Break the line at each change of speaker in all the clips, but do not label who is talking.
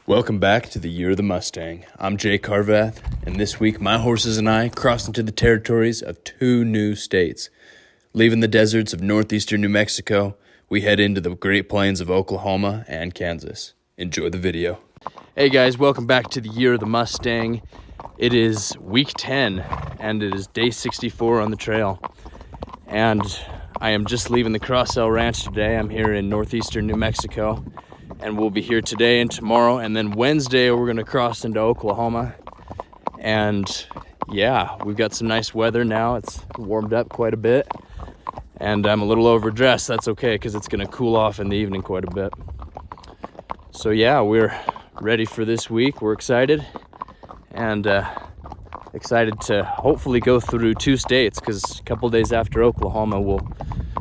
Welcome back to the Year of the Mustang. I'm Jay Carvath, and this week my horses and I crossed into the territories of 2 new states. Leaving the deserts of northeastern New Mexico, we head into the Great Plains of Oklahoma and Kansas. Enjoy the video. Hey guys, welcome back to the Year of the Mustang. It is week 10, and it is day 64 on the trail. And I am just leaving the Cross L Ranch today. I'm here in northeastern New Mexico. And we'll be here today and tomorrow, and then Wednesday we're gonna cross into Oklahoma. And yeah, we've got some nice weather now. It's warmed up quite a bit, and I'm a little overdressed. That's okay, because it's gonna cool off in the evening quite a bit. So yeah, we're ready for this week. We're excited, and excited to hopefully go through 2 states, because a couple days after Oklahoma we'll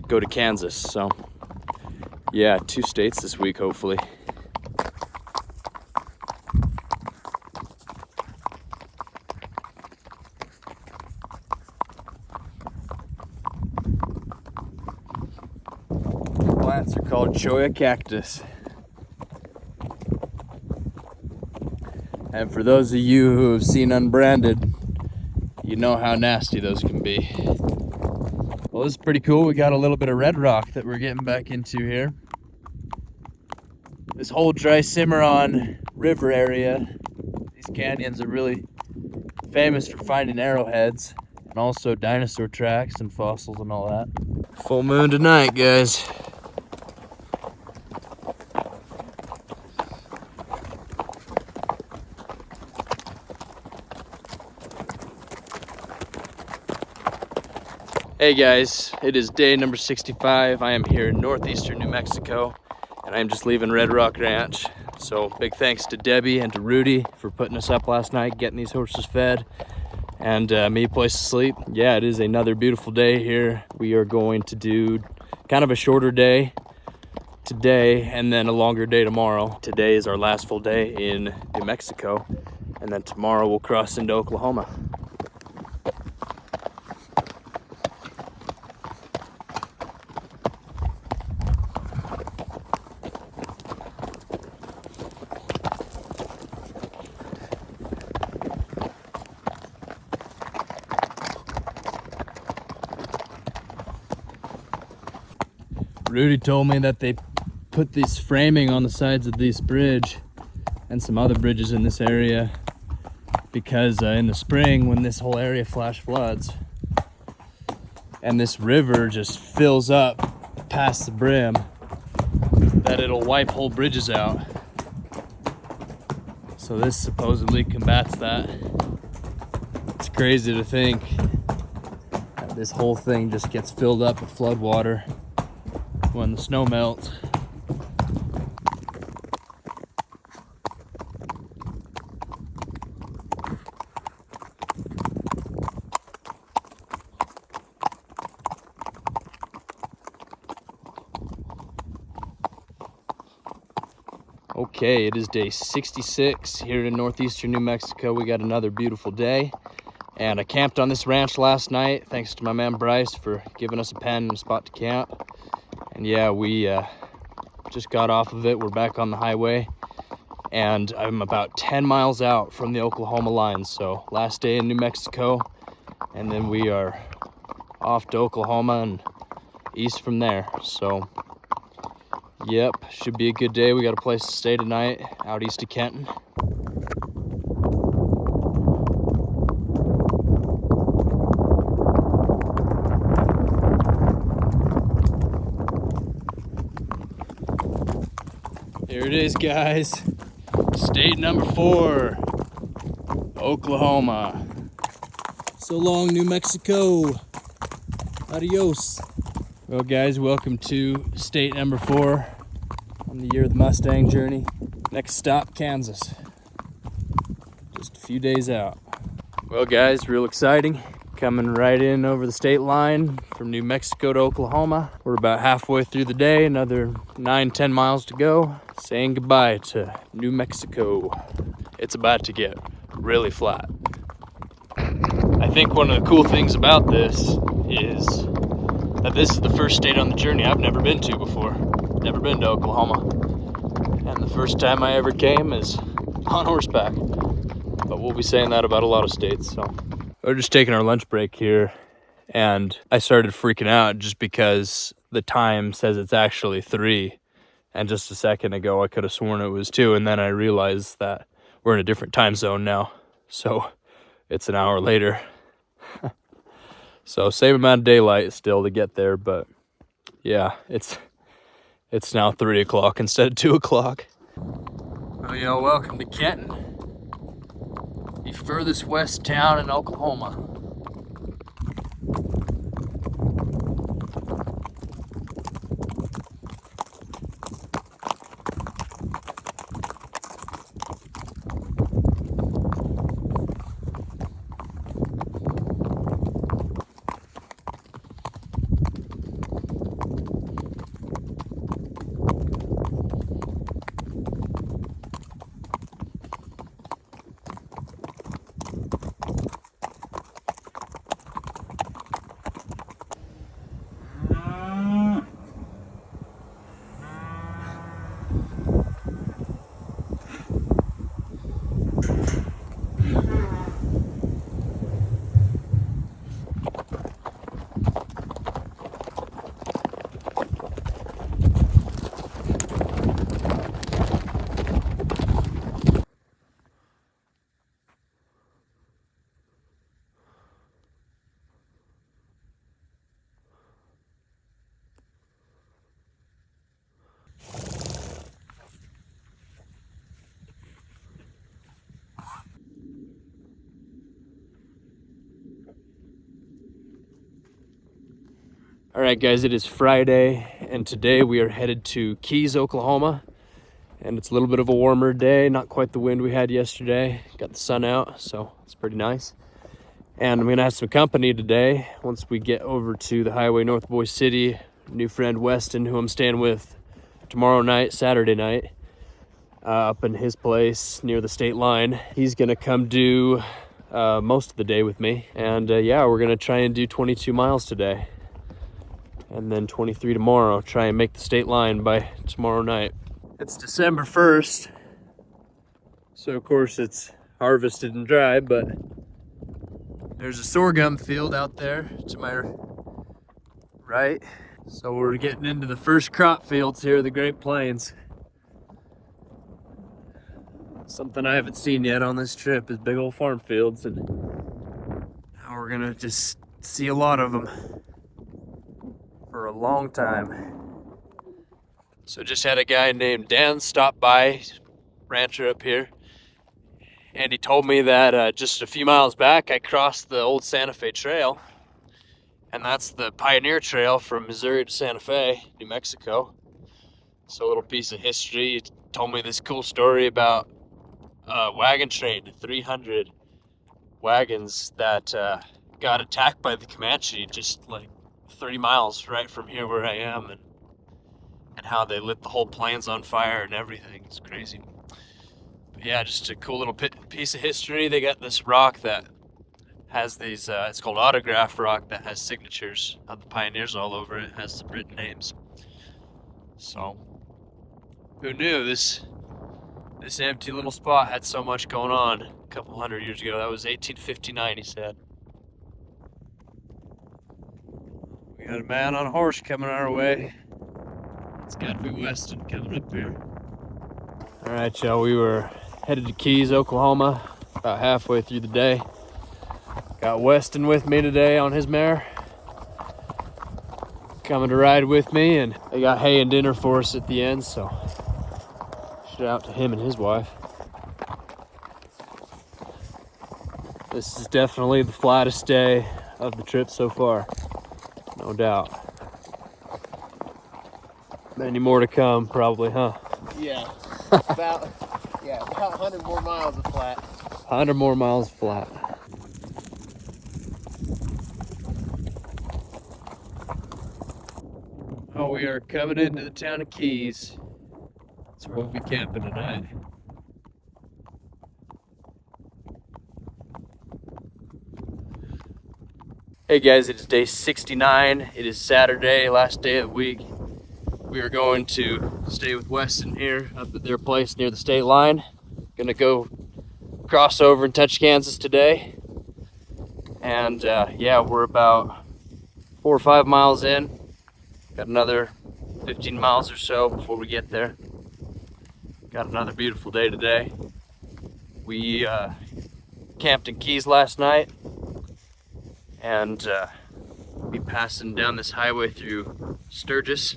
go to Kansas. So yeah, 2 states this week, hopefully. The plants are called cholla cactus. And for those of you who have seen unbranded, you know how nasty those can be. Well, this is pretty cool. We got a little bit of red rock that we're getting back into here. This whole dry Cimarron River area, these canyons are really famous for finding arrowheads and also dinosaur tracks and fossils and all that. Full moon tonight, guys. Hey guys, it is day number 65. I am here in northeastern New Mexico, and I'm just leaving Red Rock Ranch. So big thanks to Debbie and to Rudy for putting us up last night, getting these horses fed, and me a place to sleep. Yeah, it is another beautiful day here. We are going to do kind of a shorter day today and then a longer day tomorrow. Today is our last full day in New Mexico, and then tomorrow we'll cross into Oklahoma. Rudy told me that they put this framing on the sides of this bridge and some other bridges in this area because in the spring, when this whole area flash floods and this river just fills up past the brim, that it'll wipe whole bridges out. So this supposedly combats that. It's crazy to think that this whole thing just gets filled up with flood water when the snow melts. Okay, it is day 66 here in northeastern New Mexico. We got another beautiful day, and I camped on this ranch last night thanks to my man Bryce for giving us a pen and a spot to camp. And yeah, we just got off of it. We're back on the highway, and I'm about 10 miles out from the Oklahoma line. So last day in New Mexico, and then we are off to Oklahoma and east from there. So yep, should be a good day. We got a place to stay tonight out east of Kenton. Here it is, guys. State number 4, Oklahoma. So long, New Mexico. Adios. Well, guys, welcome to state number 4 on the Year of the Mustang Journey. Next stop, Kansas. Just a few days out. Well, guys, real exciting. Coming right in over the state line from New Mexico to Oklahoma. We're about halfway through the day, another 9-10 miles to go. Saying goodbye to New Mexico. It's about to get really flat. I think one of the cool things about this is that this is the first state on the journey I've never been to before. Never been to Oklahoma. And the first time I ever came is on horseback. But we'll be saying that about a lot of states. So we're just taking our lunch break here, and I started freaking out just because the time says it's actually 3, and just a second ago I could have sworn it was 2, and then I realized that we're in a different time zone now, so it's an hour later. So same amount of daylight still to get there, but yeah, it's now 3 o'clock instead of 2 o'clock. Oh yeah, welcome to Kenton, the furthest west town in Oklahoma. All right, guys, it is Friday, and today we are headed to Keys, Oklahoma, and it's a little bit of a warmer day, not quite the wind we had yesterday. Got the sun out, so it's pretty nice. And I'm gonna have some company today once we get over to the highway north of Boise City. New friend Weston, who I'm staying with tomorrow night, Saturday night, up in his place near the state line. He's gonna come do most of the day with me, and yeah, we're gonna try and do 22 miles today, and then 23 tomorrow. Try and make the state line by tomorrow night. It's December 1st, so of course it's harvested and dry, but there's a sorghum field out there to my right. So we're getting into the first crop fields here of the Great Plains. Something I haven't seen yet on this trip is big old farm fields, and now we're gonna just see a lot of them for a long time. So just had a guy named Dan stop by, rancher up here, and he told me that just a few miles back I crossed the old Santa Fe Trail, and that's the pioneer trail from Missouri to Santa Fe, New Mexico. So a little piece of history. He told me this cool story about a wagon train, 300 wagons that got attacked by the Comanche just like 30 miles right from here where I am, and how they lit the whole plains on fire and everything. It's crazy. But yeah, just a cool little piece of history. They got this rock that has these, it's called autograph rock, that has signatures of the pioneers all over it. It has some written names. So, who knew this empty little spot had so much going on a couple hundred years ago? That was 1859, he said. We got a man on a horse coming our way. It's got to be Weston coming up here. All right, y'all, we were headed to Keys, Oklahoma, about halfway through the day. Got Weston with me today on his mare, coming to ride with me, and they got hay and dinner for us at the end, so shout out to him and his wife. This is definitely the flattest day of the trip so far, no doubt. Many more to come, probably, huh?
Yeah, about 100 more miles of flat.
100 more miles flat. Oh, we are coming into the town of Keys. That's where we'll be camping tonight. Hey guys, it is day 69. It is Saturday, last day of the week. We are going to stay with Weston here up at their place near the state line. Gonna go cross over and touch Kansas today. And yeah, we're about 4 or 5 miles in. Got another 15 miles or so before we get there. Got another beautiful day today. We camped in Keys last night, and we'll be passing down this highway through Sturgis.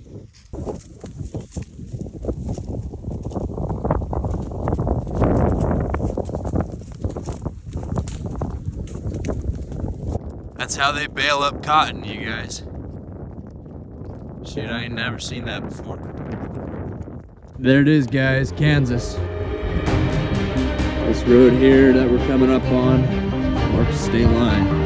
That's how they bale up cotton, you guys. Shit, I ain't never seen that before. There it is, guys, Kansas. This road here that we're coming up on marks the state line.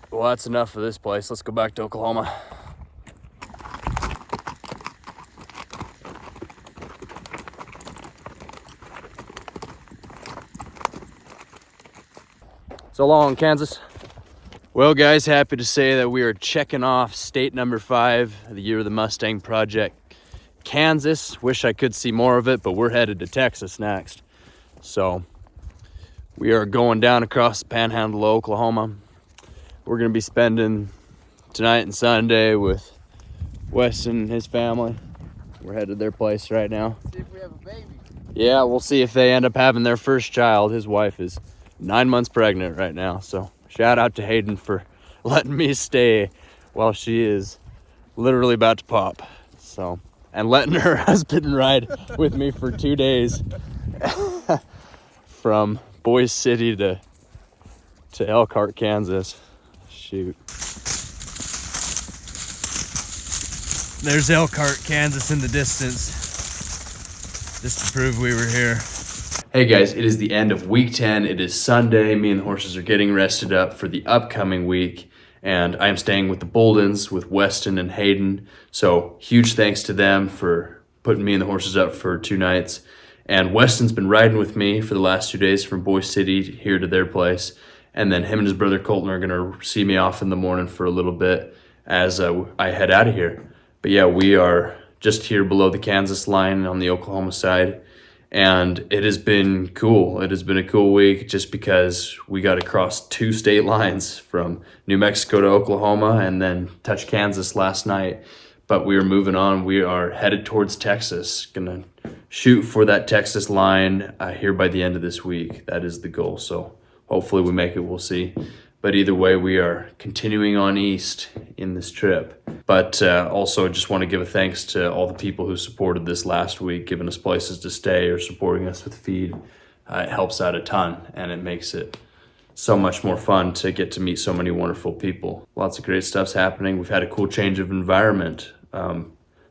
Well, that's enough of this place. Let's go back to Oklahoma. So long, Kansas. Well, guys, happy to say that we are checking off state number 5, the year of the Mustang project. Kansas, wish I could see more of it, but we're headed to Texas next. So we are going down across the panhandle of Oklahoma. We're gonna be spending tonight and Sunday with Weston and his family. We're headed to their place right now.
See if we have a baby.
Yeah, we'll see if they end up having their first child. His wife is 9 months pregnant right now. So shout out to Hayden for letting me stay while she is literally about to pop. So, and letting her husband ride with me for 2 days from Boise City to Elkhart, Kansas. Shoot. There's Elkhart, Kansas in the distance. Just to prove we were here. Hey guys, it is the end of week 10. It is Sunday. Me and the horses are getting rested up for the upcoming week. And I am staying with the Boldens with Weston and Hayden. So huge thanks to them for putting me and the horses up for 2 nights. And Weston's been riding with me for the last 2 days from Boise City here to their place. And then him and his brother Colton are gonna see me off in the morning for a little bit as I head out of here. But yeah, we are just here below the Kansas line on the Oklahoma side. And it has been cool. It has been a cool week just because we got to cross 2 state lines from New Mexico to Oklahoma and then touch Kansas last night. But we are moving on. We are headed towards Texas. Gonna shoot for that Texas line here by the end of this week. That is the goal. So hopefully we make it, we'll see. But either way, we are continuing on east in this trip. But also just want to give a thanks to all the people who supported this last week, giving us places to stay or supporting us with feed. It helps out a ton, and it makes it so much more fun to get to meet so many wonderful people. Lots of great stuff's happening. We've had a cool change of environment,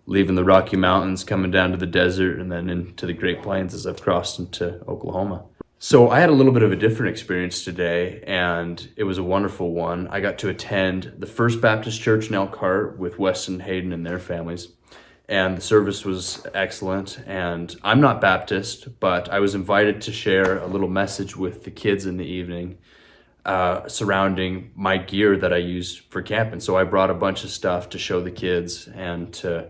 leaving the Rocky Mountains, coming down to the desert, and then into the Great Plains as I've crossed into Oklahoma. So I had a little bit of a different experience today, and it was a wonderful one. I got to attend the First Baptist Church in Elkhart with Weston, Hayden, and their families. And the service was excellent. And I'm not Baptist, but I was invited to share a little message with the kids in the evening surrounding my gear that I use for camping. So I brought a bunch of stuff to show the kids and to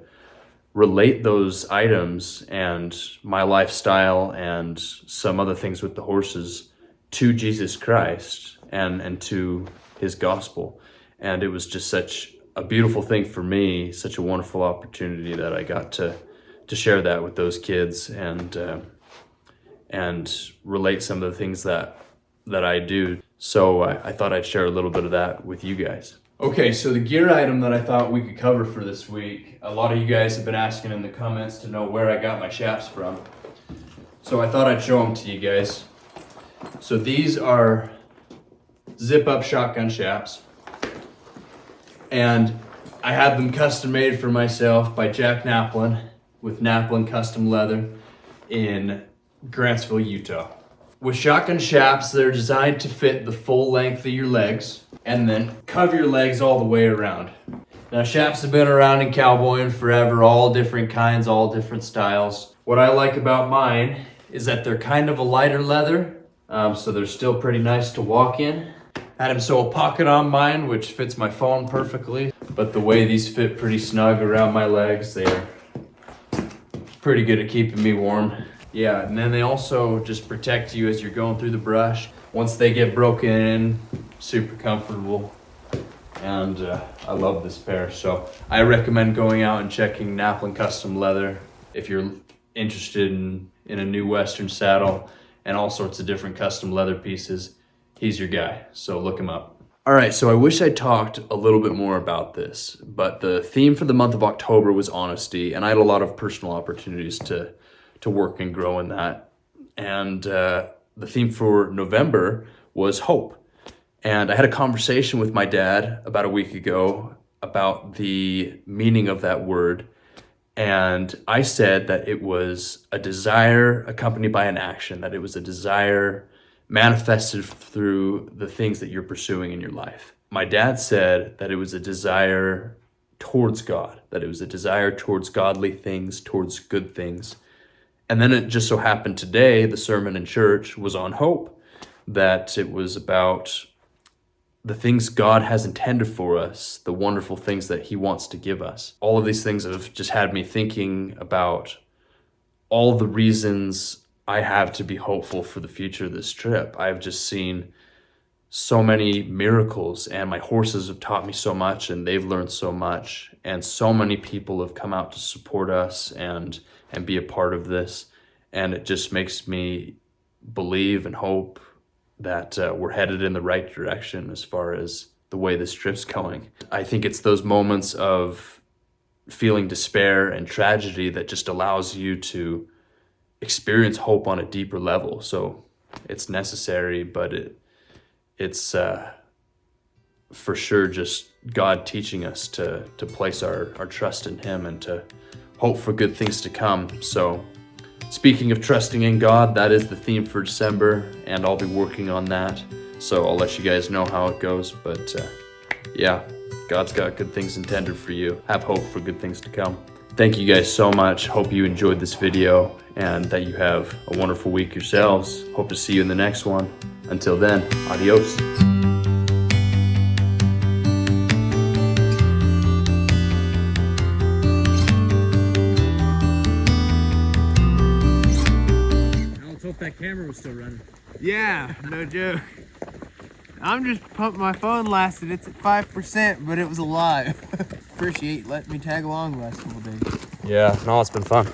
relate those items and my lifestyle and some other things with the horses to Jesus Christ and to his gospel. And it was just such a beautiful thing for me, such a wonderful opportunity that I got to share that with those kids and relate some of the things that I do. So I thought I'd share a little bit of that with you guys. Okay, so the gear item that I thought we could cover for this week, a lot of you guys have been asking in the comments to know where I got my chaps from. So I thought I'd show them to you guys. So these are zip-up shotgun chaps. And I had them custom made for myself by Jack Naplin with Naplin Custom Leather in Grantsville, Utah. With shotgun chaps, they're designed to fit the full length of your legs and then cover your legs all the way around. Now, chaps have been around in cowboying forever, all different kinds, all different styles. What I like about mine is that they're kind of a lighter leather, so they're still pretty nice to walk in. Had them sew a pocket on mine, which fits my phone perfectly, but the way these fit pretty snug around my legs, they're pretty good at keeping me warm. Yeah, and then they also just protect you as you're going through the brush. Once they get broken in, super comfortable. And I love this pair. So I recommend going out and checking Naplin Custom Leather if you're interested in a new Western saddle and all sorts of different custom leather pieces. He's your guy, so look him up. All right, so I wish I talked a little bit more about this, but the theme for the month of October was honesty, and I had a lot of personal opportunities to work and grow in that. And the theme for November was hope. And I had a conversation with my dad about a week ago about the meaning of that word. And I said that it was a desire accompanied by an action, that it was a desire manifested through the things that you're pursuing in your life. My dad said that it was a desire towards God, that it was a desire towards godly things, towards good things. And then it just so happened today, the sermon in church was on hope, that it was about the things God has intended for us, the wonderful things that he wants to give us. All of these things have just had me thinking about all the reasons I have to be hopeful for the future of this trip. I've just seen so many miracles, and my horses have taught me so much, and they've learned so much, and so many people have come out to support us and be a part of this. And it just makes me believe and hope that we're headed in the right direction as far as the way this trip's going. I think it's those moments of feeling despair and tragedy that just allows you to experience hope on a deeper level. So it's necessary, but it's for sure just God teaching us to place our trust in him and to hope for good things to come. So speaking of trusting in God, that is the theme for December, and I'll be working on that. So I'll let you guys know how it goes. But yeah, God's got good things intended for you. Have hope for good things to come. Thank you guys so much. Hope you enjoyed this video and that you have a wonderful week yourselves. Hope to see you in the next one. Until then, adios.
Hope that camera was still running.
Yeah, no joke. I'm just pumped. My phone lasted. It's at 5%, but it was alive. Appreciate letting me tag along the last couple days.
Yeah, no, it's been fun.